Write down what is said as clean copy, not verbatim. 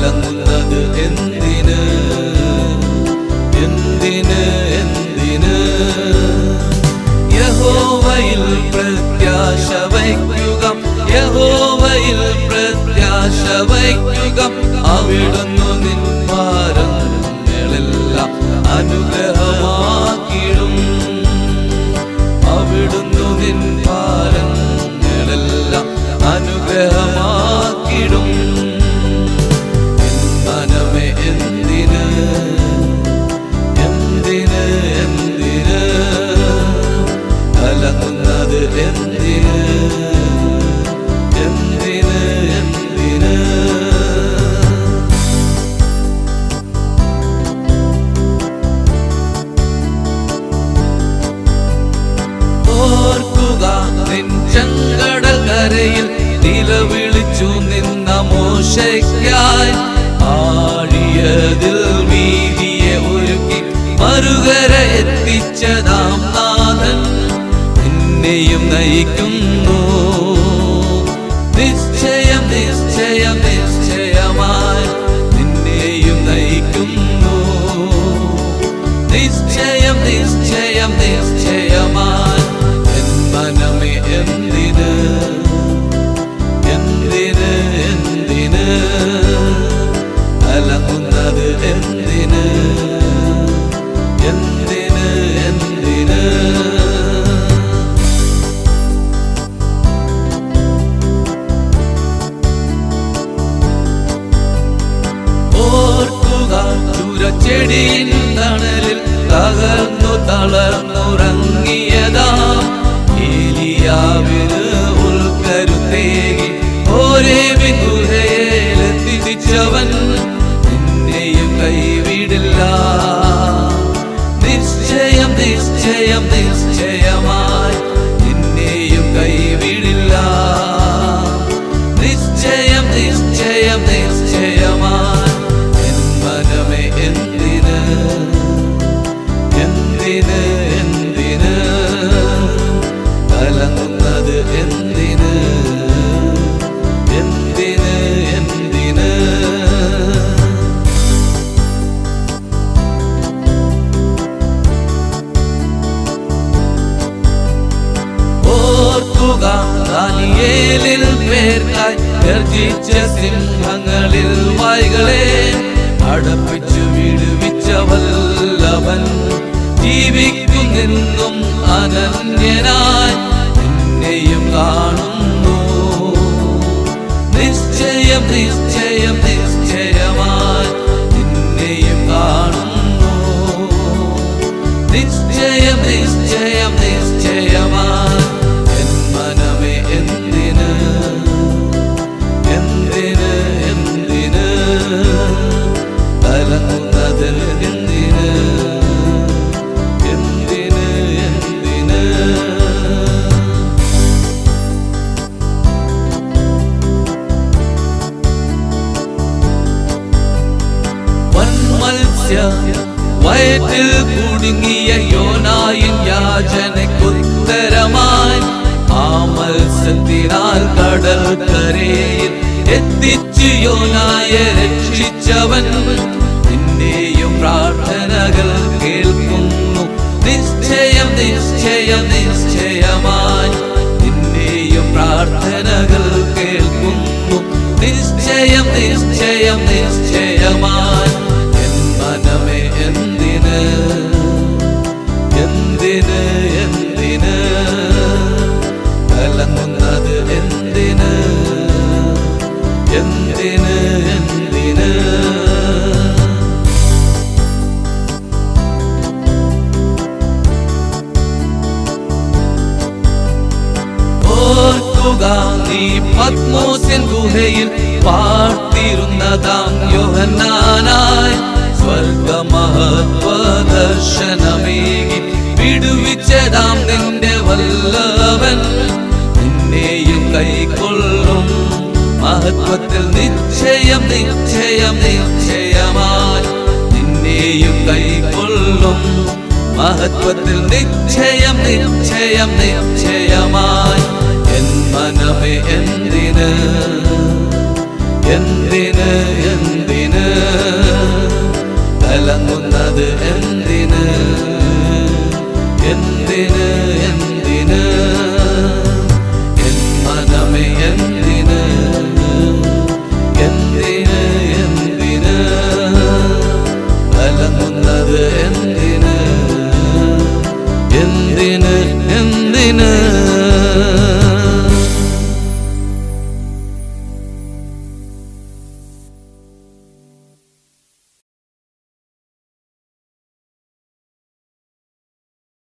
കലങ്ങുന്നത് എന്തിന് എന്തിന് എന്തിന് യഹോവയിൽ പ്രത്യാശ വയ്ക്കുക യഹോവയിൽ പ്രത്യാശ വയ്ക്കുക അവിടുന്ന് നിൻ ഭാരങ്ങളെല്ലാം അനുഗ്രഹമാക്കിടും അവിടുന്ന് നിൻ ഭാരങ്ങളെല്ലാം അനുഗ്രഹമാക്കിടും മനമേ എന്തിന് എന്തിന് എന്തിന് കലങ്ങുന്നത് എന്തിന് എന്തിന് എന്തിന് ഓർക്കുക നിൻ ചെങ്കടൽ കരയിൽ നിലവിളിച്ചു നിന്ന മോശയ്ക്കായി ആഴിയതിൽ വീതിയെ ഒരുക്കി മറുകര എത്തിച്ചതാം നാഥൻ നിന്നെയും നയിക്കുന്നു നിശ്ചയം നിശ്ചയം നിശ്ചയമായി നിന്നെയും നയിക്കുന്നു നിശ്ചയം നിശ്ചയം നിശ്ചയമായി എൻ മനമേ എന്തിന് എന്തിന് എന്തിന് കലങ്ങുന്നത് എന്തിന് എന്തിന് എന്തിന് ഓർക്കുക ചുരച്ചെടിയിൻ തണലിൽ തകർന്നു തളർന്നുറങ്ങിയതാ ഏലിയാവിന് ഉൾക്കരുത്തേകി ഹോരേബിൻ ഗുഹയിലെത്തിച്ചവൻ നിന്നെയും കൈവിടില്ല നിശ്ചയം നിശ്ചയം നിശ്ചയമായി നിന്നെയും കൈവിടില്ല നിശ്ചയം നിശ്ചയം നിശ്ചയമായി എൻ മനമേ എന്തിന് എന്തിന് എന്തിന് കലങ്ങുന്നത് എന്തിന് എന്തിന് എന്തിന് ഓർക്കുക ദാനിയേലിൽ പേർക്കായി ഗർജിച്ച സിംഹങ്ങളിൽ വായ്കളെ അടപ്പിച്ചു വിടുവിച്ച വല്ലഭൻ ജീവിക്കുന്നെന്നും അനന്യനായി നിന്നെയും കാണുന്നു നിശ്ചയം നിശ്ചയം നിശ്ചയമായി നിന്നെയും കാണുന്നു നിശ്ചയം നിശ്ചയം നിശ്ചയമായി എൻ മനമേ എന്തിന് എന്തിന് എന്തിന് കലങ്ങുന്നത് എന്തിന് എന്തിന് എന്തിന് വൻമത്സ്യ വയറ്റിൽ കുടുങ്ങിയ യോനായിൻ യാചനയ്ക്കുത്തരമായി ആ മത്സ്യത്തിനാൽ കടൽക്കരയിൽ എത്തിച്ചു യോനായെ രക്ഷിച്ചവൻ നിന്നെയും പ്രാർത്ഥനകൾ കേൾക്കുന്നു നിശ്ചയം നിശ്ചയം നിശ്ചയമായി നിന്നെയും പ്രാർത്ഥനകൾ കേൾക്കുന്നു നിശ്ചയം നിശ്ചയം നിശ്ചയമായി എൻ മനമേ എന്തിന് എന്തിന് എന്തിന് കലങ്ങുന്നത് എന്തിന് എന്തിന് എന്തിന് ഓർക്കുക നീ പത്മോസിൻ ഗുഹയിൽ പാർത്തിരുന്നതാം യോഹന്നാനായി സ്വർഗമഹത്വ ദർശനമേകി വിടുവിച്ചതാം നിന്റെ വല്ലവൻ നിന്നെയും കൈക്കൊള്ളും മഹത്വത്തിൽ നിശ്ചയം നിശ്ചയം നിശ്ചയമായി നിന്നെയും കൈക്കൊള്ളും മഹത്വത്തിൽ നിശ്ചയം നിശ്ചയം നിശ്ചയമായി എൻ മനമേ എന്തിന് എന്തിന്